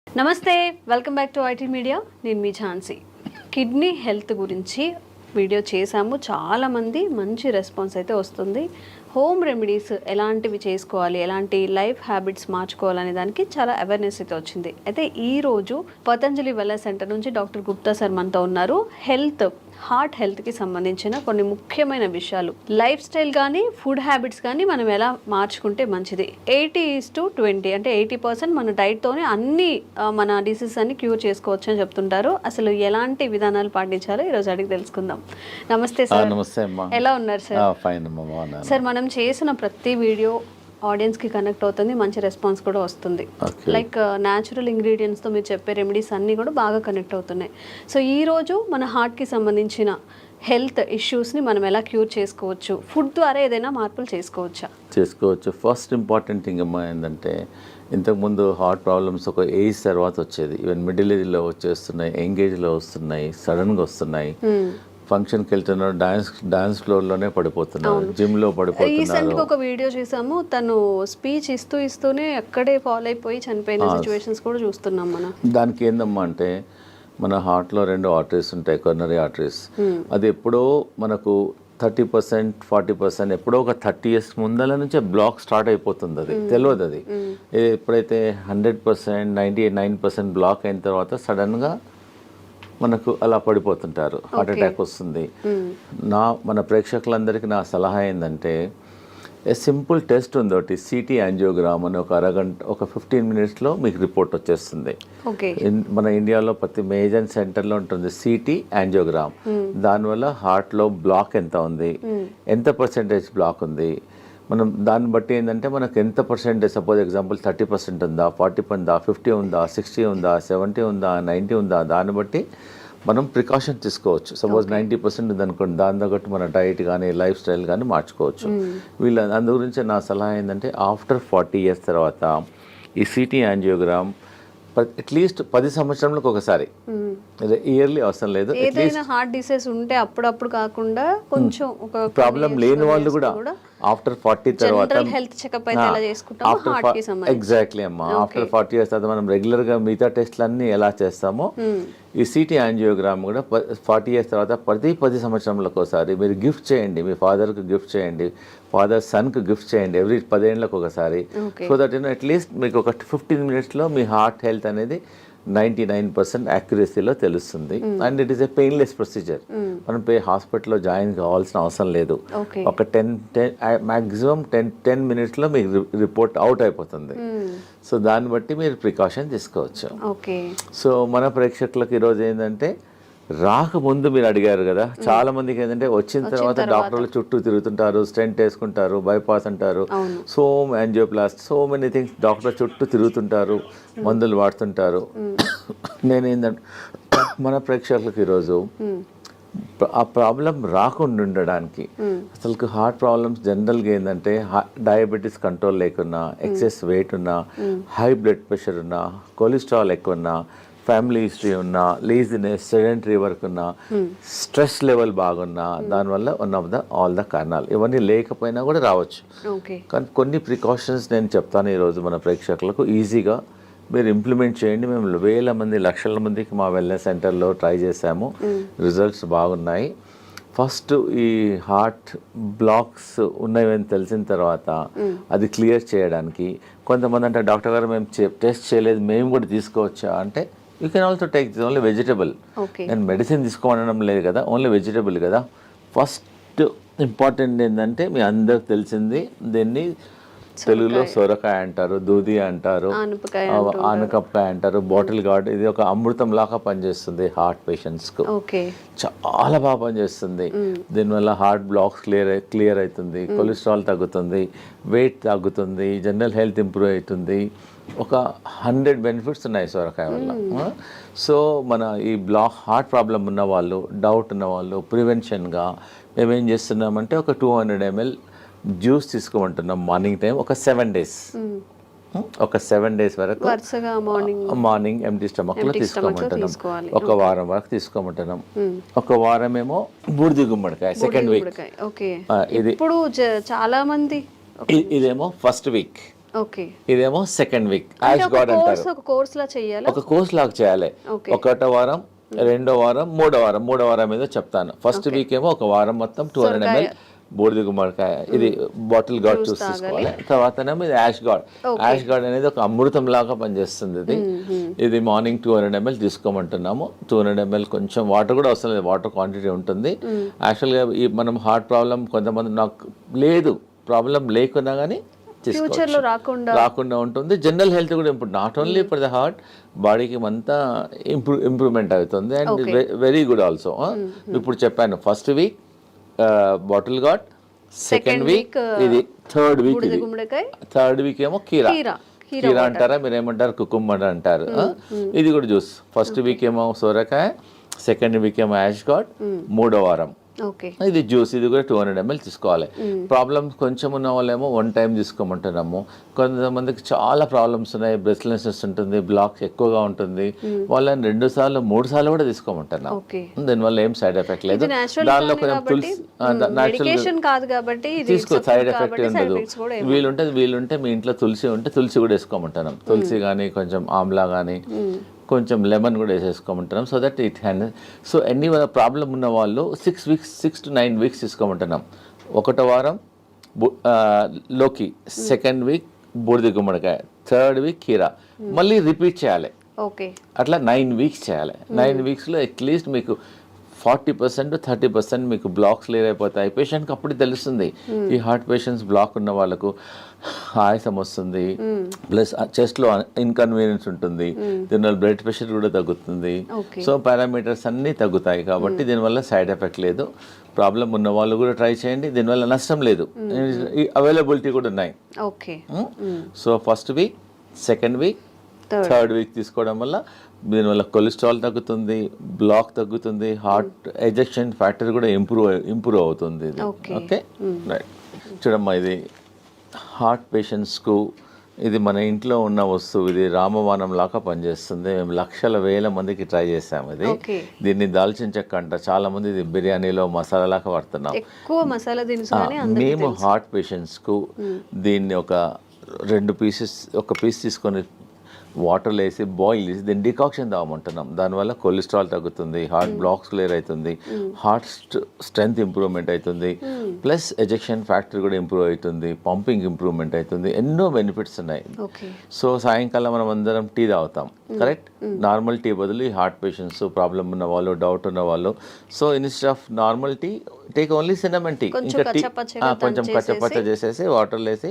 నమస్తే, welcome back to IT media. నేను మీ Jhansi. Kidney health గురించి వీడియో చేశాము. చాలామంది మంచి రెస్పాన్స్ అయితే వస్తుంది. హోమ్ రెమెడీస్ ఎలాంటివి చేసుకోవాలి, ఎలాంటి లైఫ్ హ్యాబిట్స్ మార్చుకోవాలనే దానికి చాలా అవేర్నెస్ అయితే వచ్చింది. అయితే ఈరోజు పతంజలి వెల్నెస్ సెంటర్ నుంచి డాక్టర్ గుప్తా సార్ మనతో ఉన్నారు. హార్ట్ హెల్త్కి సంబంధించిన కొన్ని ముఖ్యమైన విషయాలు, లైఫ్ స్టైల్ కానీ ఫుడ్ హ్యాబిట్స్ కానీ మనం ఎలా మార్చుకుంటే మంచిది. 80:20 అంటే 80% మన డైట్తోనే అన్ని మన డిసీజెస్ అన్ని క్యూర్ చేసుకోవచ్చు అని చెప్తుంటారు. అసలు ఎలాంటి విధానాలు పాటించాలో ఈరోజు అడిగి తెలుసుకుందాం. నమస్తే సార్. నమస్తే అమ్మా. ఎలా ఉన్నారు సార్? ఫైన్ అమ్మా. సార్, మనం చేసిన ప్రతి వీడియో ఆడియన్స్కి కనెక్ట్ అవుతుంది, మంచి రెస్పాన్స్ కూడా వస్తుంది. లైక్ న్యాచురల్ ఇంగ్రీడియంట్స్తో మీరు చెప్పే రెమెడీస్ అన్నీ కూడా బాగా కనెక్ట్ అవుతున్నాయి. సో ఈరోజు మన హార్ట్కి సంబంధించిన హెల్త్ ఇష్యూస్ని మనం ఎలా క్యూర్ చేసుకోవచ్చు, ఫుడ్ ద్వారా ఏదైనా మార్పులు చేసుకోవచ్చు. ఫస్ట్ ఇంపార్టెంట్ థింగ్ అమ్మా ఏంటంటే, ఇంతకుముందు హార్ట్ ప్రాబ్లమ్స్ ఒక ఏజ్ తర్వాత వచ్చేది. ఈవెన్ మిడిల్ ఏజ్లో వచ్చేస్తున్నాయి, యంగ్ ఏజ్లో వస్తున్నాయి, సడన్గా వస్తున్నాయి. ఫంక్షన్కి వెళ్తున్నారు, డాన్స్ ఫ్లోర్లోనే పడిపోతున్నారు, జిమ్లో పడిపోతున్నారు. రీసెంట్గా ఒక వీడియో చేసాము, తను స్పీచ్ ఇస్తూనే అక్కడే ఫాలో అయిపోయి చనిపోయిన సిచ్యువేషన్స్ కూడా చూస్తున్నాం మనం. దానికి ఏందమ్మా అంటే, మన హార్ట్లో 2 ఆర్టరీస్ ఉంటాయి, కొర్నరీ ఆర్టరీస్. అది ఎప్పుడో మనకు 30%, 40% ఎప్పుడో ఒక 30 years ముందల నుంచే బ్లాక్ స్టార్ట్ అయిపోతుంది. అది తెలియదు. అది ఎప్పుడైతే 100%, 99% బ్లాక్ అయిన తర్వాత సడన్గా మనకు అలా పడిపోతుంటారు, హార్ట్ అటాక్ వస్తుంది. మన ప్రేక్షకులందరికీ నా సలహా ఏంటంటే, సింపుల్ టెస్ట్ ఉంది ఒకటి, సిటీ యాంజియోగ్రామ్ అని. ఒక అరగంట, ఒక 15 minutesలో మీకు రిపోర్ట్ వచ్చేస్తుంది. మన ఇండియాలో ప్రతి మేజర్ సెంటర్లో ఉంటుంది సిటీ యాంజియోగ్రామ్. దానివల్ల హార్ట్లో బ్లాక్ ఎంత ఉంది, ఎంత పర్సెంటేజ్ బ్లాక్ ఉంది, మనం దాన్ని బట్టి ఏంటంటే మనకు ఎంత పర్సెంటేజ్, సపోజ్ ఎగ్జాంపుల్ 30% ఉందా, 40 ఉందా, 50 ఉందా, 60 ఉందా, 70 ఉందా, 90 ఉందా, దాన్ని బట్టి మనం ప్రికాషన్ తీసుకోవచ్చు. సపోజ్ 90% ఉందనుకోండి, దాని తగ్గట్టు మన డైట్ కానీ లైఫ్ స్టైల్ కానీ మార్చుకోవచ్చు. అందు గురించి నా సలహా ఏంటంటే, ఆఫ్టర్ 40 years తర్వాత ఈ సిటీ యాంజియోగ్రామ్ అట్లీస్ట్ 10 సంవత్సరాలకు ఒకసారి, ఇయర్లీ అవసరం లేదు. ఏదైనా హార్ట్ డిసీజ్ ఉంటే అప్పుడప్పుడు కాకుండా కొంచెం ఒక ప్రాబ్లం లేని వాళ్ళు కూడా ఆఫ్టర్ 40 తర్వాత ఎగ్జాక్ట్లీ అమ్మా, ఆఫ్టర్ 40 years తర్వాత మనం రెగ్యులర్గా మిగతా టెస్ట్లన్నీ ఎలా చేస్తామో ఈ సిటీ యాంజియోగ్రామ్ కూడా 40 years తర్వాత ప్రతి 10 సంవత్సరాలకు ఒకసారి మీరు గిఫ్ట్ చేయండి. మీ ఫాదర్కి గిఫ్ట్ చేయండి, ఫాదర్ సన్కి గిఫ్ట్ చేయండి, ఎవ్రీ 10 ఏళ్ళకు ఒకసారి. సో దట్ అట్లీస్ట్ మీకు ఒక 15 minutesలో మీ హార్ట్ హెల్త్ అనేది 99% యాక్యురసీలో తెలుస్తుంది. And it is a painless procedure. మనం హాస్పిటల్లో జాయిన్ కావాల్సిన అవసరం లేదు. ఒక 10 మ్యాక్సిమం 10 minutesలో మీకు రిపోర్ట్ అవుట్ అయిపోతుంది. సో దాన్ని బట్టి మీరు ప్రికాషన్ తీసుకోవచ్చు. సో మన ప్రేక్షకులకు ఈరోజు ఏంటంటే, రాకముందు మీరు అడిగారు కదా, చాలా మందికి ఏంటంటే వచ్చిన తర్వాత డాక్టర్లు చుట్టూ తిరుగుతుంటారు, స్టెంట్ వేసుకుంటారు, బైపాస్ అంటారు, యాంజియోప్లాస్ట్, సో మెనీ థింగ్స్, డాక్టర్ చుట్టూ తిరుగుతుంటారు, మందులు వాడుతుంటారు. నేనేంటంటే మన ప్రేక్షకులకు ఈరోజు ఆ ప్రాబ్లం రాకుండా ఉండడానికి, అసలు హార్ట్ ప్రాబ్లమ్స్ జనరల్గా ఏంటంటే, డయాబెటీస్ కంట్రోల్ లేకున్నా, ఎక్సెస్ వెయిట్ ఉన్నా, హై బ్లడ్ ప్రెషర్ ఉన్నా, కొలెస్ట్రాల్ ఎక్కువ ఉన్నా, ఫ్యామిలీ హిస్టరీ ఉన్నా, లేజినెస్, సెడెంటరీ వర్క్ ఉన్నా, స్ట్రెస్ లెవెల్ బాగున్నా, దానివల్ల ఆల్ ద కారణాలు. ఇవన్నీ లేకపోయినా కూడా రావచ్చు. కానీ కొన్ని ప్రికాషన్స్ నేను చెప్తాను ఈరోజు మన ప్రేక్షకులకు, ఈజీగా మీరు ఇంప్లిమెంట్ చేయండి. మేము వేల మంది, లక్షల మందికి మా వెల్నెస్ సెంటర్లో ట్రై చేశాము, రిజల్ట్స్ బాగున్నాయి. ఫస్ట్ ఈ హార్ట్ బ్లాక్స్ ఉన్నాయని తెలిసిన తర్వాత అది క్లియర్ చేయడానికి, కొంతమంది అంటే డాక్టర్ గారు మేము టెస్ట్ చేయలేదు, మేము కూడా తీసుకోవచ్చా అంటే, you can also take this only vegetable. నేను మెడిసిన్ తీసుకోవడం లేదు కదా, ఓన్లీ వెజిటబుల్ కదా. ఫస్ట్ ఇంపార్టెంట్ ఏంటంటే, మీ అందరికి తెలిసింది, దీన్ని తెలుగులో సొరకాయ అంటారు, దూది అంటారు, ఆనపకాయ అంటారు, బాటిల్ గార్డ్. ఇది ఒక అమృతం లాగా పనిచేస్తుంది హార్ట్ పేషెంట్స్కు, చాలా బాగా పనిచేస్తుంది. దీనివల్ల హార్ట్ బ్లాక్స్ క్లియర్ అవుతుంది, కొలెస్ట్రాల్ తగ్గుతుంది, వెయిట్ తగ్గుతుంది, జనరల్ హెల్త్ ఇంప్రూవ్ అవుతుంది. ఒక 100 benefits ఉన్నాయి సొరకాయ వల్ల. సో మన ఈ హార్ట్ ప్రాబ్లం ఉన్న వాళ్ళు, డౌట్ ఉన్న వాళ్ళు, ప్రివెన్షన్గా మేమేం చేస్తున్నామంటే, ఒక 200 ml జ్యూస్ తీసుకోమంటున్నాం మార్నింగ్ టైం, ఒక 7 days. ఒక 7 days వరకు మార్నింగ్ ఎంటీ స్టమక్లో తీసుకోమంటున్నాం. ఒక వారం వరకు తీసుకోమంటున్నాం. ఒక వారం ఏమో బూడిద గుమ్మడికాయ, సెకండ్ వీక్. ఇది ఇప్పుడు చాలా మంది ఇదేమో ఫస్ట్ వీక్, ఓకే. ఇదేమో సెకండ్ వీక్. యాష్ గార్డ్ అంటారు. ఒక కోర్స్ లా చేయాలా? ఒక కోర్స్ లాగా చేయాలి. ఒకటో వారం, రెండో వారం, మూడో వారం మీద చెప్తాను. ఫస్ట్ వీక్ ఏమో ఒక వారం మొత్తం 200 ml బూడిద గుమ్మడికాయ, ఇది బాటిల్ గార్డ్ జ్యూస్ తీసుకోవాలి. తర్వాతనేమో ఇది యాష్ గార్డ్. యాష్ గార్డ్ అనేది ఒక అమృతం లాగా పనిచేస్తుంది. ఇది మార్నింగ్ 200 ml తీసుకోమంటున్నాము. 200 ml కొంచెం వాటర్ కూడా అవసరం లేదు, వాటర్ క్వాంటిటీ ఉంటుంది. యాక్చువల్గా ఈ మనం హార్ట్ ప్రాబ్లం కొంతమంది నాకు లేదు, ప్రాబ్లం లేకున్నా కానీ రాకుండా ఉంటుంది. జనరల్ హెల్త్ కూడా ఇప్పుడు not only for the heart, బాడీకి అంతా ఇంప్రూవ్మెంట్ అవుతుంది. And very good also. ఇప్పుడు చెప్పాను first week bottle gourd, second week ఇది, థర్డ్ వీక్ ఏమో కీరా అంటారా మీరు ఏమంటారు, కుకుంబర్ అంటారు. ఇది కూడా జ్యూస్. ఫస్ట్ వీక్ ఏమో సోరకాయ, సెకండ్ వీక్ ఏమో యాష్ గార్డ్, మూడో వారం ఇది జ్యూస్. ఇది కూడా 200 ml తీసుకోవాలి. ప్రాబ్లమ్స్ కొంచెం ఉన్న వాళ్ళేమో 1 time తీసుకోమంటున్నాము. కొంతమందికి చాలా ప్రాబ్లమ్స్ ఉన్నాయి, బ్రెస్ట్లెస్నెస్ ఉంటుంది, బ్లాక్ ఎక్కువగా ఉంటుంది, వాళ్ళని 2 సార్లు 3 సార్లు కూడా తీసుకోమంటున్నాము. దీనివల్ల ఏం సైడ్ ఎఫెక్ట్ లేదు. దానిలో కొంచెం తులసి తీసుకో, సైడ్ ఎఫెక్ట్ ఉండదు. వీలుంటే మీ ఇంట్లో తులసి ఉంటే తులసి కూడా వేసుకోమంటున్నాం. తులసి కానీ కొంచెం ఆమ్లా కానీ కొంచెం లెమన్ కూడా వేసేసుకోమంటున్నాం. So that it hand. సో ఎన్ని ప్రాబ్లం ఉన్న వాళ్ళు 6 to 9 weeks తీసుకోమంటున్నాం. ఒకటో వారం లోకి, సెకండ్ వీక్ బూడిద గుమ్మడికాయ, థర్డ్ వీక్ కీరా, మళ్ళీ రిపీట్ చేయాలి. అట్లా 9 weeks చేయాలి. 9 weeksలో అట్లీస్ట్ మీకు 40% to 30% మీకు బ్లాక్స్ క్లియర్ అయిపోతాయి. పేషెంట్కి అప్పుడు తెలుస్తుంది. ఈ హార్ట్ పేషెంట్స్ బ్లాక్ ఉన్న వాళ్ళకు ఆయాసం వస్తుంది, ప్లస్ చెస్ట్లో ఇన్కన్వీనియన్స్ ఉంటుంది, దీనివల్ల బ్లడ్ ప్రెషర్ కూడా తగ్గుతుంది. సో పారామీటర్స్ అన్నీ తగ్గుతాయి. కాబట్టి దీనివల్ల సైడ్ ఎఫెక్ట్ లేదు. ప్రాబ్లం ఉన్న వాళ్ళు కూడా ట్రై చేయండి, దీనివల్ల నష్టం లేదు. అవైలబిలిటీ కూడా ఉన్నాయి. So first week, second week, third week తీసుకోవడం వల్ల దీనివల్ల కొలెస్ట్రాల్ తగ్గుతుంది, బ్లాక్ తగ్గుతుంది, హార్ట్ ఎజెక్షన్ ఫ్యాక్టర్ కూడా ఇంప్రూవ్ అవుతుంది. Okay right. చూడమ్మా, ఇది హార్ట్ పేషెంట్స్కు ఇది మన ఇంట్లో ఉన్న వస్తువు. ఇది రామబాణం లాగా పనిచేస్తుంది. మేము లక్షల వేల మందికి ట్రై చేసాము. ఇది దీన్ని దాల్చిన చెక్క అంట. చాలా మంది ఇది బిర్యానీలో మసాలా లాగా వాడుతున్నాం. మేము హార్ట్ పేషెంట్స్కు దీన్ని ఒక 2 pieces, ఒక పీస్ తీసుకొని వాటర్లో వేసి బాయిల్ చేసి దీన్ని డికాక్షన్ తాగమంటున్నాం. దానివల్ల కొలెస్ట్రాల్ తగ్గుతుంది, హార్ట్ బ్లాక్స్ క్లియర్ అవుతుంది, హార్ట్ స్ట్రెంగ్త్ ఇంప్రూవ్మెంట్ అవుతుంది, ప్లస్ ఎజెక్షన్ ఫ్యాక్టర్ కూడా ఇంప్రూవ్ అవుతుంది, పంపింగ్ ఇంప్రూవ్మెంట్ అవుతుంది. ఎన్నో బెనిఫిట్స్ ఉన్నాయి. సో సాయంకాలం మనం అందరం టీ తాగుతాం, కరెక్ట్? నార్మల్ టీ బదులు ఈ హార్ట్ పేషెంట్స్, ప్రాబ్లం ఉన్న వాళ్ళు, డౌట్ ఉన్న వాళ్ళు, so instead of normal tea take only cinnamon tea. ఇంకా టీ కొంచెం కచ్చపచ్చ చేసేసి వాటర్లో వేసి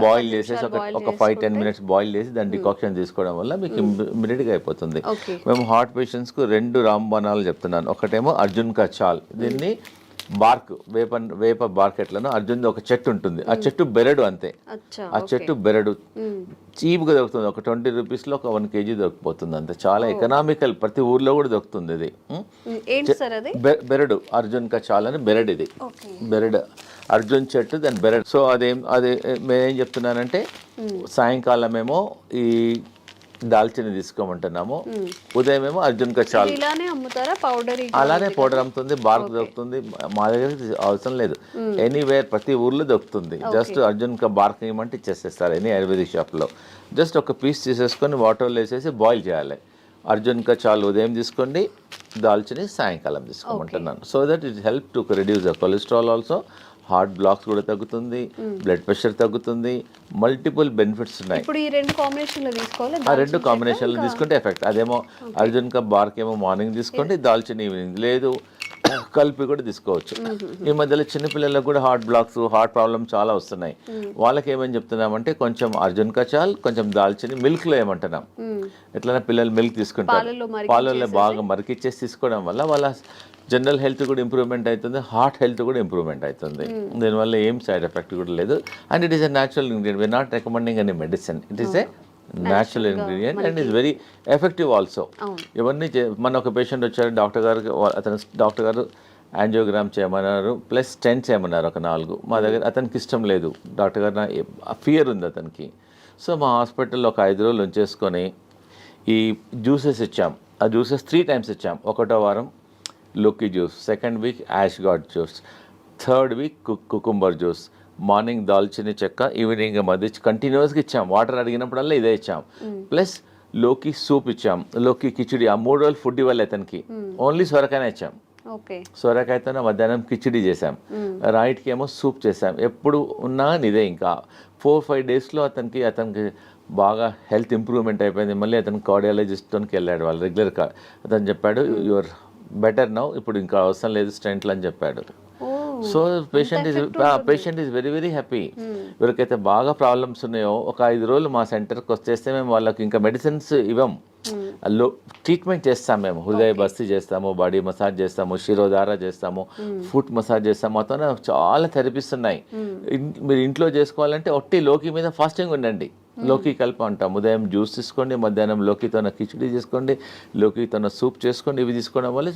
బాయిల్ చేసేసి ఒక 5-10 minutes బాయిల్ చేసి దాన్ని డికాక్షన్ తీసుకోవడం వల్ల మీకు ఇమ్మీడియట్గా అయిపోతుంది. మేము హార్ట్ పేషెంట్స్కు 2 రాంబాణాలు చెప్తున్నాను. ఒకటేమో అర్జున్ కా చాల్, దీన్ని బార్క్, వేప బార్క్ ఎట్లనో అర్జున్ ఒక చెట్టు ఉంటుంది, ఆ చెట్టు బెరడు అంతే. ఆ చెట్టు బెరడు చీప్గా దొరుకుతుంది. ఒక 20 rupeesలో ఒక 1 kg దొరికిపోతుంది అంతే. చాలా ఎకనామికల్, ప్రతి ఊర్లో కూడా దొరుకుతుంది. ఇది బెరడు, అర్జున్ కా చాల్ అని బెరడు. ఇది బెరడు, అర్జున్ చెట్టు, దాని బెరడు. సో అదే మేమేం చెప్తున్నానంటే సాయంకాలం ఏమో ఈ దాల్చిన తీసుకోమంటున్నాము, ఉదయం ఏమో అర్జున్ కా చాల్. అలానే పౌడర్ అమ్ముతుంది, బార్క్ దొరుకుతుంది. మా దగ్గర అవసరం లేదు, ఎనీవేర్ ప్రతి ఊర్లో దొరుకుతుంది. జస్ట్ అర్జున్ కా బార్క్ ఏమంటే ఇచ్చేసేస్తారు ఎనీ ఆయుర్వేదిక్ షాప్లో. జస్ట్ ఒక పీస్ తీసేసుకొని వాటర్లో వేసేసి బాయిల్ చేయాలి. అర్జున్ కా చాల్ ఉదయం తీసుకోండి, దాల్చిని సాయంకాలం తీసుకోమంటున్నాను. So that it help to reduce the cholesterol also, heart blocks కూడా తగ్గుతుంది, బ్లడ్ ప్రెషర్ తగ్గుతుంది, మల్టిపుల్ బెనిఫిట్స్ ఉన్నాయి. ఇప్పుడు ఈ 2 కాంబినేషన్లో తీసుకోవాలి. ఆ 2 కాంబినేషన్లు తీసుకుంటే ఎఫెక్ట్. అదేమో అర్జున్ కా బార్క్ ఏమో మార్నింగ్ తీసుకోండి, దాల్చిన ఈవినింగ్, లేదు కలిపి కూడా తీసుకోవచ్చు. ఈ మధ్యలో చిన్నపిల్లలకు కూడా హార్ట్ బ్లాక్స్, హార్ట్ ప్రాబ్లమ్ చాలా వస్తున్నాయి. వాళ్ళకి ఏమని చెప్తున్నామంటే కొంచెం అర్జున్ కా చాల్, కొంచెం దాల్చిని మిల్క్లో ఏమంటున్నాం, ఎట్లైనా పిల్లలు మిల్క్ తీసుకుంటారు, పాలల్లో బాగా మరికిచ్చేసి తీసుకోవడం వల్ల వాళ్ళ జనరల్ హెల్త్ కూడా ఇంప్రూవ్మెంట్ అవుతుంది, హార్ట్ హెల్త్ కూడా ఇంప్రూవ్మెంట్ అవుతుంది. దీనివల్ల ఏం సైడ్ ఎఫెక్ట్ కూడా లేదు. And it is a natural ingredient. We're not recommending any medicine. It is a natural ingredient and is very effective also. ఇవన్నీ మన ఒక పేషెంట్ వచ్చారు, డాక్టర్ గారు యాంజియోగ్రామ్ చేయమన్నారు, ప్లస్ స్టెంట్స్ చేయమన్నారు ఒక 4. మా దగ్గర అతనికి ఇష్టం లేదు, డాక్టర్ గారు ఫియర్ ఉంది అతనికి. సో మా హాస్పిటల్లో ఒక 5 రోజులు ఉంచేసుకొని ఈ జ్యూసెస్ ఇచ్చాం. ఆ జ్యూసెస్ 3 times ఇచ్చాం. ఒకటో వారం లోకి juice, second week ash gourd juice, third week cucumber juice, morning దాల్చిన చెక్క, ఈవినింగ్ మధ్య కంటిన్యూస్గా ఇచ్చాం. వాటర్ అడిగినప్పుడల్లా ఇదే ఇచ్చాం. ప్లస్ లోకి సూప్ ఇచ్చాం, లోకి కిచిడి. ఆ 3 రోజులు ఫుడ్ ఇవ్వాలి అతనికి, ఓన్లీ సొరకాయనే ఇచ్చాం. సొరకాయతో మధ్యాహ్నం కిచిడి చేసాం, రైట్కి ఏమో సూప్ చేసాం. ఎప్పుడు ఉన్నా ఇదే. ఇంకా 4-5 డేస్లో అతనికి బాగా హెల్త్ ఇంప్రూవ్మెంట్ అయిపోయింది. మళ్ళీ అతను కార్డియాలజిస్ట్తోకి వెళ్ళాడు వాళ్ళు రెగ్యులర్గా. అతను చెప్పాడు యువర్ బెటర్ నౌ, ఇప్పుడు ఇంకా అవసరం లేదు స్టెంట్లు అని చెప్పాడు. So patient is very very happy. ఎవరికైతే బాగా ప్రాబ్లమ్స్ ఉన్నాయో ఒక 5 రోజులు మా సెంటర్కి వచ్చేస్తే మేము వాళ్ళకి ఇంకా మెడిసిన్స్ ఇవ్వం, ట్రీట్మెంట్ చేస్తాం. మేము హృదయ బస్తీ చేస్తాము, బాడీ మసాజ్ చేస్తాము, శిరోధార చేస్తాము, ఫుట్ మసాజ్ చేస్తాము. మొత్తం చాలా థెరపీస్ ఉన్నాయి. మీరు ఇంట్లో చేసుకోవాలంటే ఒట్టి లోకి మీద ఫాస్టింగ్ ఉండండి. లోకి కలిపి అంటాం. ఉదయం జ్యూస్ తీసుకోండి, మధ్యాహ్నం లోకితోన కిచిడి చేసుకోండి, లోకితోన సూప్ చేసుకోండి. ఇవి తీసుకోవడం వల్ల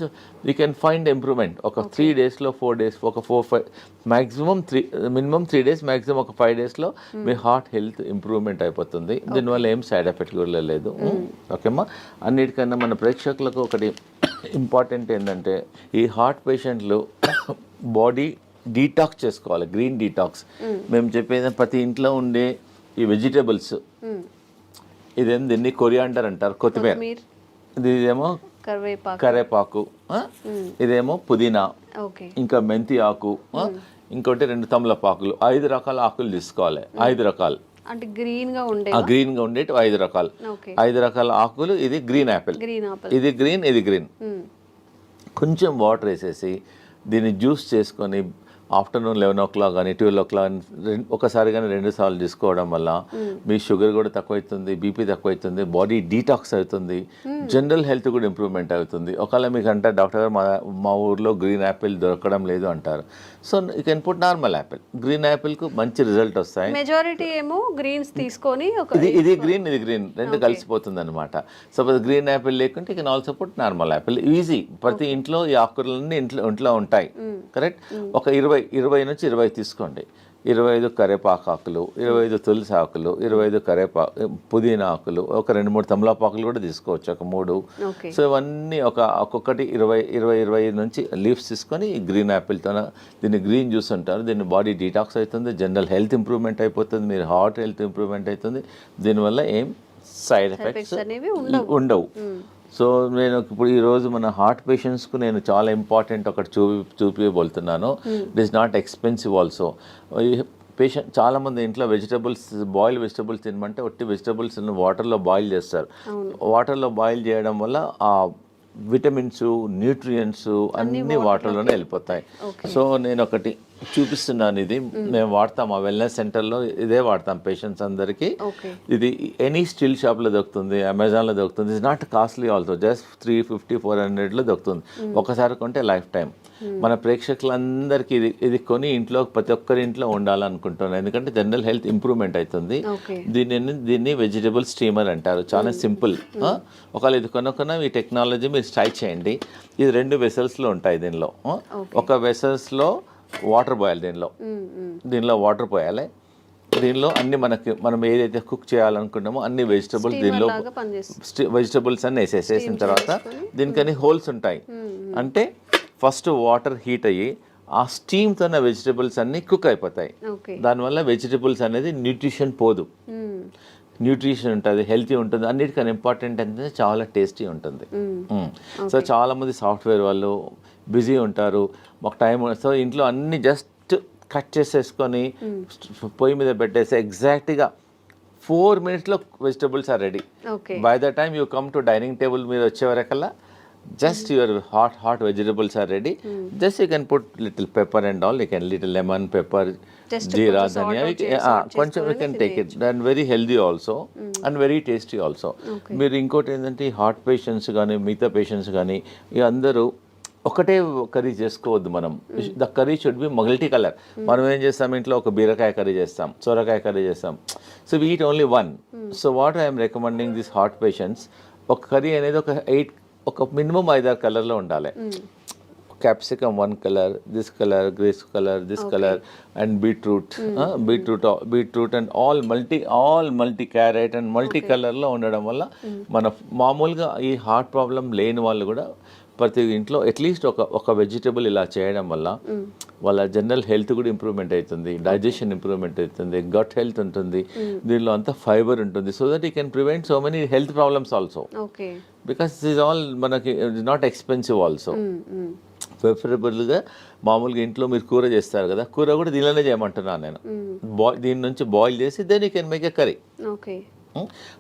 యూ కెన్ ఫైండ్ ఇంప్రూవ్మెంట్. ఒక 3 డేస్లో 4 డేస్, ఒక 4-5 మ్యాక్సిమం 3 డేస్, మ్యాక్సిమం ఒక 5 డేస్లో మీ హార్ట్ హెల్త్ ఇంప్రూవ్మెంట్ అయిపోతుంది. దీనివల్ల ఏం సైడ్ ఎఫెక్ట్ కూడా లేదు. ఓకేమ్మా. అన్నిటికన్నా మన ప్రేక్షకులకు ఒకటి ఇంపార్టెంట్ ఏంటంటే, ఈ హార్ట్ పేషెంట్లు బాడీ డీటాక్స్ చేసుకోవాలి, గ్రీన్ డీటాక్స్. మేము చెప్పేది ప్రతి ఇంట్లో ఉండే ఈ వెజిటేబుల్స్, ఇదేం దీన్ని కొరియాండర్ అంటారు, కొత్తిమీర. ఇదేమో కరేపాకు, ఇదేమో పుదీనా, ఇంకా మెంతి ఆకు, ఇంకోటి 2 తమలపాకులు. 5 రకాల ఆకులు తీసుకోవాలి. 5 రకాలు అంటే గ్రీన్ గా ఉండేవి 5 రకాలు. 5 రకాల ఆకులు. ఇది గ్రీన్ యాపిల్, ఇది గ్రీన్, ఇది గ్రీన్. కొంచెం వాటర్ వేసేసి దీన్ని జ్యూస్ చేసుకొని ఆఫ్టర్నూన్ 11 o'clock కానీ 12 o'clock ఒకసారి కానీ 2 సార్లు తీసుకోవడం వల్ల మీ షుగర్ కూడా తక్కువవుతుంది, బీపీ తక్కువవుతుంది, బాడీ డీటాక్స్ అవుతుంది, జనరల్ హెల్త్ కూడా ఇంప్రూవ్మెంట్ అవుతుంది. ఒకవేళ మీకు అంటే డాక్టర్ గారు మా ఊర్లో గ్రీన్ యాపిల్ దొరకడం లేదు అంటారు. So you can put normal apple. Green యాపిల్కు మంచి రిజల్ట్ వస్తాయి. మెజారిటీ ఏమో గ్రీన్స్ తీసుకొని ఇది గ్రీన్, ఇది గ్రీన్, రెండు కలిసిపోతుంది అనమాట. సపోజ్ గ్రీన్ యాపిల్ లేకుంటే you can also put normal Apple. Easy. ప్రతి ఇంట్లో ఈ ఆకుకూరలన్నీ ఇంట్లో ఉంటాయి. కరెక్ట్. ఒక 20 నుంచి 20 తీసుకోండి. 25 కరేపాకు ఆకులు, 25 తులసి ఆకులు, 25 పుదీనా ఆకులు, ఒక 2-3 తమలపాకులు కూడా తీసుకోవచ్చు, ఒక 3. సో ఇవన్నీ ఒక్కొక్కటి 20 నుంచి లీవ్స్ తీసుకొని ఈ గ్రీన్ యాపిల్తో దీన్ని గ్రీన్ జ్యూస్ అంటారు. దీన్ని బాడీ డీటాక్స్ అవుతుంది, జనరల్ హెల్త్ ఇంప్రూవ్మెంట్ అయిపోతుంది, మీరు హార్ట్ హెల్త్ ఇంప్రూవ్మెంట్ అవుతుంది. దీనివల్ల ఏం సైడ్ ఎఫెక్ట్స్ ఉండవు. సో నేను ఇప్పుడు ఈరోజు మన హార్ట్ పేషెంట్స్కు నేను చాలా ఇంపార్టెంట్ ఒకటి చూపిబోతున్నాను. It is not expensive also. Patient చాలామంది ఇంట్లో బాయిల్ వెజిటబుల్స్ తినమంటే ఒట్టి వెజిటబుల్స్ వాటర్లో బాయిల్ చేస్తారు. వాటర్లో బాయిల్ చేయడం వల్ల ఆ విటమిన్స్, న్యూట్రియంట్స్ అన్నీ వాటర్లోనే వెళ్ళిపోతాయి. సో నేను ఒకటి చూపిస్తున్నాను. ఇది మేము వాడతాం, ఆ వెల్నెస్ సెంటర్లో ఇదే వాడతాం పేషెంట్స్ అందరికీ. ఇది ఎనీ స్టీల్ షాప్లో దొరుకుతుంది, అమెజాన్లో దొరుకుతుంది. It's not costly also, just 350-400లో దొరుకుతుంది. ఒకసారి కొంటే లైఫ్ టైం. మన ప్రేక్షకులందరికీ ఇది కొని ఇంట్లో ప్రతి ఒక్కరి ఇంట్లో ఉండాలనుకుంటున్నాను. ఎందుకంటే జనరల్ హెల్త్ ఇంప్రూవ్మెంట్ అవుతుంది. దీన్ని వెజిటబుల్ స్టీమర్ అంటారు. చాలా సింపుల్. ఒకవేళ ఇది కొనుక్కున్న ఈ టెక్నాలజీ మీరు ట్రై చేయండి. ఇది 2 వెసల్స్లో ఉంటాయి. దీనిలో ఒక వెసల్స్లో వాటర్ పోయాలి, దీనిలో వాటర్ పోయాలి. దీనిలో అన్ని మనం ఏదైతే కుక్ చేయాలనుకుంటామో అన్ని వెజిటబుల్స్ అన్ని వేసేసిన తర్వాత దీనికని హోల్స్ ఉంటాయి. అంటే ఫస్ట్ వాటర్ హీట్ అయ్యి ఆ స్టీమ్తో వెజిటబుల్స్ అన్ని కుక్ అయిపోతాయి. దానివల్ల వెజిటబుల్స్ అనేది న్యూట్రిషన్ పోదు, న్యూట్రిషన్ ఉంటుంది, హెల్తీ ఉంటుంది. అన్నిటికన్నా ఇంపార్టెంట్ ఏంటంటే చాలా టేస్టీ ఉంటుంది. సో చాలామంది సాఫ్ట్వేర్ వాళ్ళు బిజీ ఉంటారు, మాకు టైం. సో ఇంట్లో అన్ని జస్ట్ కట్ చేసేసుకొని పొయ్యి మీద పెట్టేసి ఎగ్జాక్ట్గా 4 minutesలో vegetables are ready. By the time you come to dining table మీద వచ్చే వరకల్లా just your hot vegetables are ready. Just you can put little pepper and all, you can little lemon, pepper, jeera, dhania, you can take it. And very healthy also and very tasty also. మీరు ఇంకోటి ఏంటంటే heart patients కానీ మిగతా patients కానీ ఈ అందరూ ఒకటే curry చేసుకోవద్దు. మనం the curry should be multi colour. మనం ఏం చేస్తాం, ఇంట్లో ఒక బీరకాయ కర్రీ చేస్తాం, సొరకాయ కర్రీ చేస్తాం. So we eat only one. So what I'm recommending this heart patients, ఒక కర్రీ అనేది ఒక మినిమం 5-6 కలర్లో ఉండాలి. Capsicum 1 colour, this colour, green colour, this colour, and beetroot and all multi carrot and multi కలర్లో ఉండడం వల్ల మన మామూలుగా ఈ హార్ట్ ప్రాబ్లం లేని వాళ్ళు కూడా ప్రతి ఇంట్లో అట్లీస్ట్ ఒక వెజిటబుల్ ఇలా చేయడం వల్ల వాళ్ళ జనరల్ హెల్త్ కూడా ఇంప్రూవ్మెంట్ అవుతుంది, డైజెషన్ ఇంప్రూవ్మెంట్ అవుతుంది, గట్ హెల్త్ ఉంటుంది, దీనిలో అంతా ఫైబర్ ఉంటుంది. So that you can prevent so many health problems also, because it is all మనకి నాట్ ఎక్స్పెన్సివ్ ఆల్సో. ప్రిఫరబుల్గా మామూలుగా ఇంట్లో మీరు కూర చేస్తారు కదా, కూర కూడా దీనిలోనే చేయమంటున్నాను నేను. దీని నుంచి బాయిల్ చేసి then you can make a curry.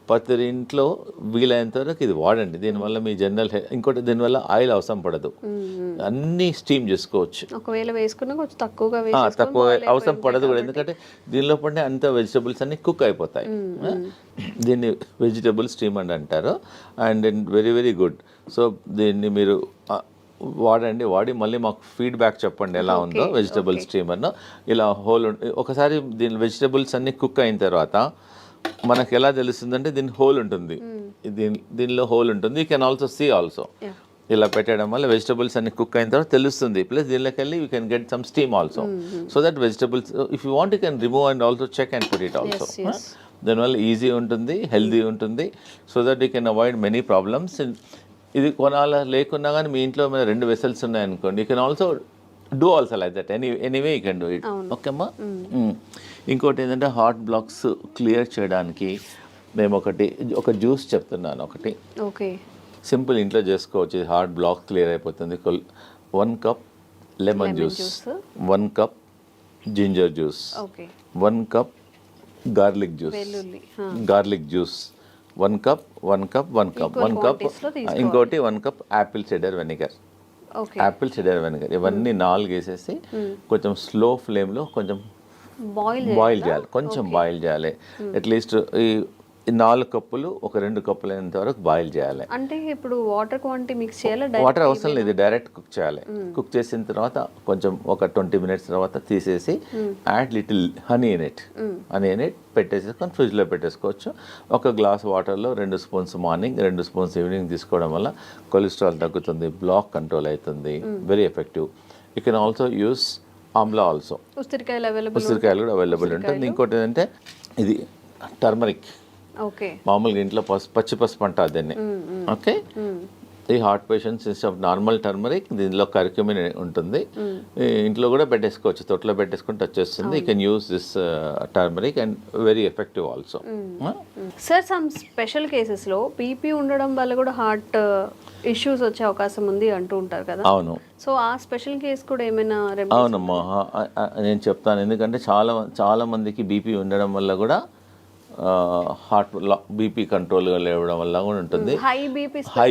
ప్రతి ఇంట్లో వీలైనంత వరకు ఇది వాడండి. దీనివల్ల మీ జనరల్ ఇంకోటి దీనివల్ల ఆయిల్ అవసరం పడదు, అన్నీ స్టీమ్ చేసుకోవచ్చు. ఒకవేళ వేసుకున్నా కొంచెం తక్కువ అవసరం పడదు కూడా, ఎందుకంటే దీనిలో పడిన అంత వెజిటబుల్స్ అన్ని కుక్ అయిపోతాయి. దీన్ని వెజిటబుల్ స్టీమ్ అని అంటారు. And very very good. So దీన్ని మీరు వాడి మళ్ళీ మాకు ఫీడ్బ్యాక్ చెప్పండి ఎలా ఉందో వెజిటబుల్ స్టీమర్. ఇలా హోల్ ఒకసారి దీని వెజిటబుల్స్ అన్ని కుక్ అయిన తర్వాత మనకు ఎలా తెలుస్తుందంటే దీని హోల్ ఉంటుంది, దీనిలో హోల్ ఉంటుంది. You can also see also. ఇలా పెట్టడం వల్ల వెజిటబుల్స్ అన్ని కుక్ అయిన తర్వాత తెలుస్తుంది. ప్లస్ దీనిలోకి వెళ్ళి you can get some steam also. So that vegetables if you want you can remove and also check and put it also. దానివల్ల ఈజీ ఉంటుంది, హెల్దీ ఉంటుంది. So that you can avoid many problems. ఇది కొనాల లేకున్నా కానీ మీ ఇంట్లో మీద 2 vessels ఉన్నాయనుకోండి, you can also do also like that. Anyway you can do it. Okay అమ్మా. ఇంకోటి ఏంటంటే హార్ట్ బ్లాక్స్ క్లియర్ చేయడానికి మేము ఒక జ్యూస్ చెప్తున్నాను. ఒకటి సింపుల్ ఇంట్లో చేసుకోవచ్చు, హార్ట్ బ్లాక్ క్లియర్ అయిపోతుంది. 1 cup lemon juice, 1 cup ginger juice, 1 cup garlic juice, 1 cup ఇంకోటి 1 కప్ యాపిల్ సిడర్ వెనిగర్. ఇవన్నీ 4 వేసేసి కొంచెం స్లో ఫ్లేమ్లో కొంచెం బాయిల్ చేయాలి. కొంచెం బాయిల్ చేయాలి. అట్లీస్ట్ ఈ 4 కప్పులు ఒక 2 కప్పులు అయినంత వరకు బాయిల్ చేయాలి. అంటే ఇప్పుడు వాటర్ క్వాంటిటీ మిక్స్ చేయాలి? వాటర్ అవసరం లేదు, డైరెక్ట్ కుక్ చేయాలి. కుక్ చేసిన తర్వాత కొంచెం ఒక 20 మినిట్స్ తర్వాత తీసేసి add little honey in it పెట్టేసుకొని ఫ్రిడ్జ్లో పెట్టేసుకోవచ్చు. ఒక గ్లాస్ వాటర్లో 2 స్పూన్స్ మార్నింగ్, 2 స్పూన్స్ ఈవినింగ్ తీసుకోవడం వల్ల కొలెస్ట్రాల్ తగ్గుతుంది, బ్లాక్ కంట్రోల్ అవుతుంది. Very effective. You can also use Amla also. ఉసిరికాయలు కూడా అవైలబుల్ ఉంటుంది. ఇంకోటి ఏంటంటే ఇది టర్మరిక్. మామూలుగా ఇంట్లో పచ్చి పసుపు అంటారు దీన్ని. ఓకే, ఈ heart patients instead of normal turmeric దీనిలో కర్క్యూమిన్ ఉంటుంది. ఇంట్లో కూడా పెట్టేసుకోవచ్చు, తొట్లో పెట్టేసుకుంటే వచ్చేస్తుంది. You can use this turmeric and very effective also. Sir, some special కేసెస్లో బీపీ ఉండడం వల్ల కూడా హార్ట్ ఇష్యూస్ వచ్చే అవకాశం ఉంది అంటూ ఉంటారు కదా. అవును. సో ఆ స్పెషల్ కేసు కూడా ఏమైనా? అవునమ్మా, నేను చెప్తాను. ఎందుకంటే చాలా మందికి బీపీ ఉండడం వల్ల కూడా హార్ట్ బీపీ కంట్రోల్గా లేవడం వల్ల కూడా ఉంటుంది. హై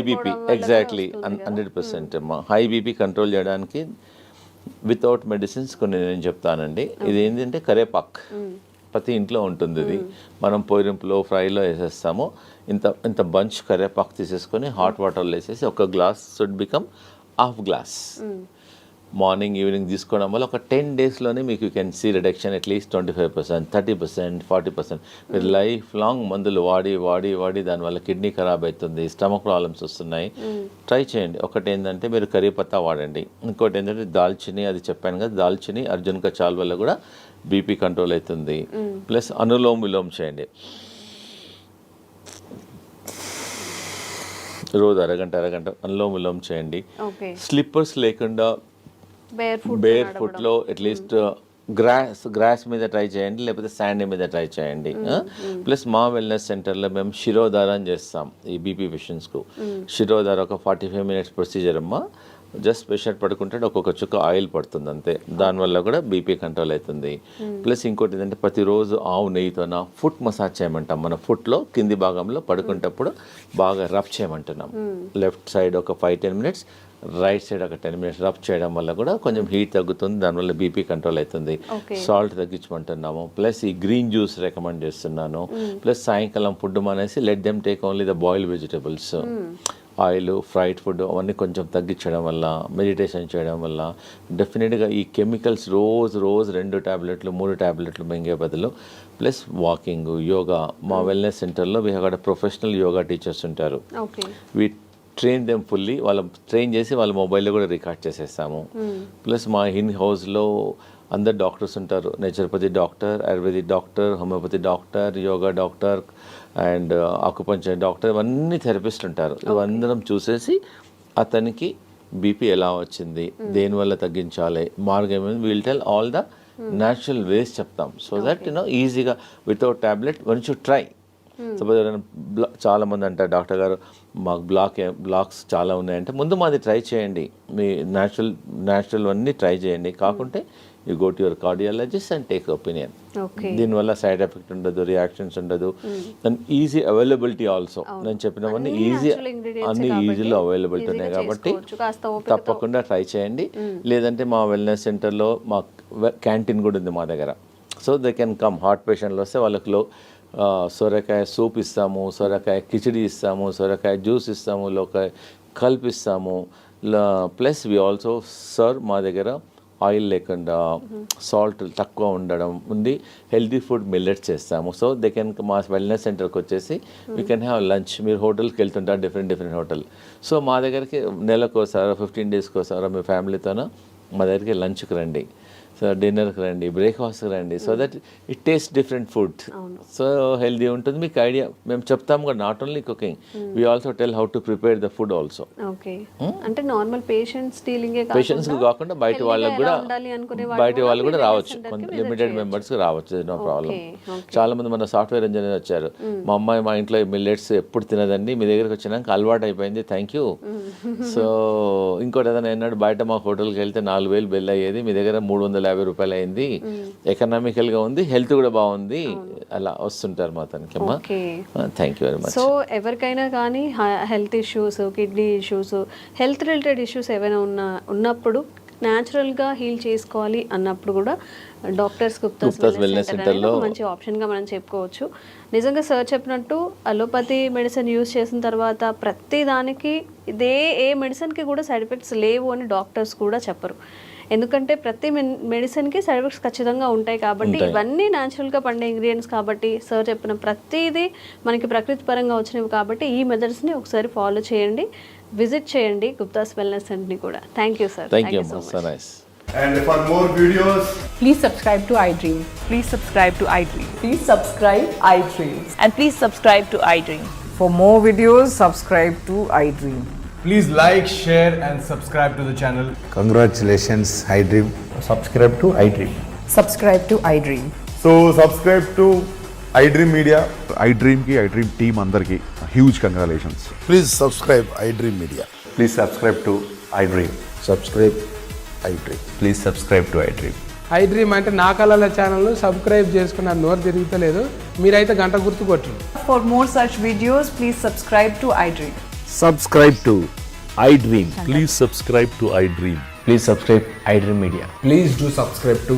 బీపీ ఎగ్జాక్ట్లీ 100% అమ్మా. హై బీపీ కంట్రోల్ చేయడానికి వితౌట్ మెడిసిన్స్ కొన్ని నేను చెప్తానండి. ఇది ఏంటంటే కరేపాక్ ప్రతి ఇంట్లో ఉంటుంది. ఇది మనం పోరింపులో ఫ్రైలో వేసేస్తాము. ఇంత బంచ్ కరేపాక్ తీసేసుకొని హాట్ వాటర్లో వేసేసి ఒక glass should become half glass morning evening తీసుకోవడం వల్ల ఒక 10 డేస్లోనే మీకు you can see reduction at least 25%, 30%, 40%. మీరు లైఫ్ లాంగ్ మందులు వాడి దానివల్ల కిడ్నీ ఖరాబ్ అవుతుంది, స్టమక్ ప్రాబ్లమ్స్ వస్తున్నాయి. ట్రై చేయండి. ఒకటి ఏంటంటే మీరు కరీ పత్తా వాడండి. ఇంకోటి ఏంటంటే దాల్చిని, అది చెప్పాను కదా, దాల్చిని అర్జున్ కచాల్ వల్ల కూడా బీపీ కంట్రోల్ అవుతుంది. ప్లస్ అనులోమ్ విలోమ్ చేయండి. రోజు అరగంట అనులోమ్ విలోమ్ చేయండి. స్లిప్పర్స్ లేకుండా బేర్ ఫుట్లో అట్లీస్ట్ గ్రాస్ మీద ట్రై చేయండి, లేకపోతే శాండ్ మీద ట్రై చేయండి. ప్లస్ మా వెల్నెస్ సెంటర్లో మేము శిరోధారం చేస్తాం ఈ బీపీ పేషెంట్స్కు. శిరోధార ఒక 45 మినిట్స్ ప్రొసీజర్ అమ్మా. జస్ట్ పేషెంట్ పడుకుంటే ఒక్కొక్క చుక్క ఆయిల్ పడుతుంది అంతే. దానివల్ల కూడా బీపీ కంట్రోల్ అవుతుంది. ప్లస్ ఇంకోటి ఏంటంటే ప్రతిరోజు ఆవు నెయ్యితోన ఫుట్ మసాజ్ చేయమంటాం. మన ఫుట్లో కింది భాగంలో పడుకునేటప్పుడు బాగా రబ్ చేయమంటున్నాం. లెఫ్ట్ సైడ్ ఒక 5-10 మినిట్స్, రైట్ సైడ్ ఒక 10 మినిట్స్ రబ్ చేయడం వల్ల కూడా కొంచెం హీట్ తగ్గుతుంది, దానివల్ల బీపీ కంట్రోల్ అవుతుంది. సాల్ట్ తగ్గించమంటున్నాము. ప్లస్ ఈ గ్రీన్ జ్యూస్ రికమెండ్ చేస్తున్నాను. ప్లస్ సాయంకాలం ఫుడ్ మానేసి let them take only the boiled vegetables. Oil, fried food అవన్నీ కొంచెం తగ్గించడం వల్ల, మెడిటేషన్ చేయడం వల్ల డెఫినెట్గా ఈ కెమికల్స్ రోజు 2 టాబ్లెట్లు 3 టాబ్లెట్లు మింగే బదులు ప్లస్ వాకింగ్, యోగా. మా వెల్నెస్ సెంటర్లో అక్కడ ప్రొఫెషనల్ యోగా టీచర్స్ ఉంటారు. Train them fully. ట్రైన్ చేసి వాళ్ళ మొబైల్లో కూడా రికార్డ్ చేసేస్తాము. ప్లస్ మా ఇన్ హౌస్లో అందరు డాక్టర్స్ ఉంటారు. Naturopathy doctor, ayurvedic doctor, homeopathy doctor, yoga doctor and acupuncture doctor, ఇవన్నీ థెరపిస్ట్ ఉంటారు. ఇవందరం చూసేసి అతనికి బీపీ ఎలా వచ్చింది, దేనివల్ల తగ్గించాలి, మార్గం will tell all the natural ways చెప్తాం. సో దట్ ఈజీగా without tablet one should try. Suppose ఎవరైనా చాలా మంది అంటారు డాక్టర్ గారు మాకు బ్లాక్స్ చాలా ఉన్నాయంటే ముందు మాది ట్రై చేయండి, మీ న్యాచురల్ అన్నీ ట్రై చేయండి. కాకుంటే you go to your cardiologist and take opinion. దీనివల్ల సైడ్ ఎఫెక్ట్ ఉండదు, రియాక్షన్స్ ఉండదు, అండ్ ఈజీ అవైలబిలిటీ ఆల్సో. నేను చెప్పినవన్నీ అన్ని ఈజీలో అవైలబిలిటీ ఉన్నాయి కాబట్టి తప్పకుండా ట్రై చేయండి. లేదంటే మా వెల్నెస్ సెంటర్లో మా క్యాంటీన్ కూడా ఉంది మా దగ్గర. So they can come. Heart పేషెంట్లు వస్తే వాళ్ళకి సొరకాయ సూప్ ఇస్తాము, సొరకాయ కిచిడి ఇస్తాము, సొరకాయ జ్యూస్ ఇస్తాము, కల్పిస్తాము. ప్లస్ వి ఆల్సో సర్వ్ మా దగ్గర ఆయిల్ లేకుండా సాల్ట్ తక్కువ ఉండడం ఉంది, హెల్తీ ఫుడ్ మిల్లెట్స్ చేస్తాము. సో దే కెన్ మా వెల్నెస్ సెంటర్కి వచ్చేసి వీ కెన్ హ్యావ్ లంచ్. మీరు హోటల్కి వెళ్తుంటారు డిఫరెంట్ హోటల్. సో మా దగ్గరికి నెలకోసారో 15 డేస్కోసారో మీ ఫ్యామిలీతోనో మా దగ్గరికి లంచ్కి రండి, సో డిన్నర్కి రండి, బ్రేక్ఫాస్ట్కి రండి. So that it taste different food, so healthy ఉంటుంది. మీకు ఐడియా మేము చెప్తాము కూడా, not only cooking, we also tell how to prepare the food also. Okay, అంటే నార్మల్ పేషెంట్స్ కాకుండా బయట వాళ్ళకి కూడా రావచ్చు, లిమిటెడ్ మెంబర్స్కి రావచ్చు, నో ప్రాబ్లం. చాలా మంది మన సాఫ్ట్వేర్ ఇంజనీర్ వచ్చారు, మా అమ్మాయి మా ఇంట్లో మిల్లెట్స్ ఎప్పుడు తినదండి, మీ దగ్గరికి వచ్చినాక అలవాటు అయిపోయింది, థ్యాంక్ యూ. సో ఇంకోటి ఏదైనా అన్నాడు, బయట మా హోటల్కి వెళ్తే 4,000 బిల్ అయ్యేది, మీ దగ్గర 350 రూపాయలు అయింది, ఎకనామికల్ గా ఉంది, హెల్త్ కూడా బాగుంది, అలా వస్తుంటారు మా తనకి. అమ్మా thank you very much. So ఎవరికైనా కానీ health issues, kidney issues, health related issues ఏవైనా ఉన్నప్పుడు న్యాచురల్గా హీల్ చేసుకోవాలి అన్నప్పుడు కూడా డాక్టర్స్ గుప్తాస్ వెల్నెస్ సెంటర్లో మంచి ఆప్షన్గా మనం చెప్పుకోవచ్చు. నిజంగా సార్ చెప్పినట్టు అలోపతి మెడిసిన్ యూజ్ చేసిన తర్వాత ప్రతి దానికి ఏ మెడిసిన్కి కూడా సైడ్ ఎఫెక్ట్స్ లేవు అని డాక్టర్స్ కూడా చెప్పరు. ఎందుకంటే ప్రతి మెడిసిన్కి సైడ్ ఎఫెక్ట్స్ ఖచ్చితంగా ఉంటాయి కాబట్టి, ఇవన్నీ న్యాచురల్గా పండే ఇంగ్రీడియంట్స్ కాబట్టి, సార్ చెప్పిన ప్రతిదీ మనకి ప్రకృతి పరంగా వచ్చినవి కాబట్టి ఈ మెథడ్స్ని ఒకసారి ఫాలో చేయండి, విజిట్ చేయండి గుప్తాస్ వెల్నెస్ సెంటర్ని కూడా. Thank you sir. Thank you so much. And for more videos, please subscribe to iDream. Please subscribe to iDream. Please subscribe iDream. And please subscribe to iDream. For more videos, subscribe to iDream. please like, share and subscribe to the channel. Congratulations, iDream. Subscribe to iDream. Subscribe to iDream. So subscribe to iDream Media. iDream ki iDream team andarki huge congratulations. Please subscribe iDream Media. Please subscribe to iDream. Subscribe iDream. Please subscribe to iDream. iDream అంటే నా కళల ఛానల్ను subscribe చేసుకున్న నోరు తిరుగుతలేదు, మీరైతే గంట గుర్తు కొట్టండి. For more such videos, please subscribe to iDream. Subscribe to iDream. Please subscribe to iDream. Please subscribe iDream Media. Please do subscribe to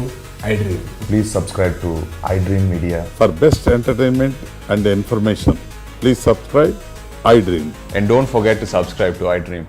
iDream. Please subscribe to iDream Media. For best entertainment and information, please subscribe iDream. And don't forget to subscribe to iDream.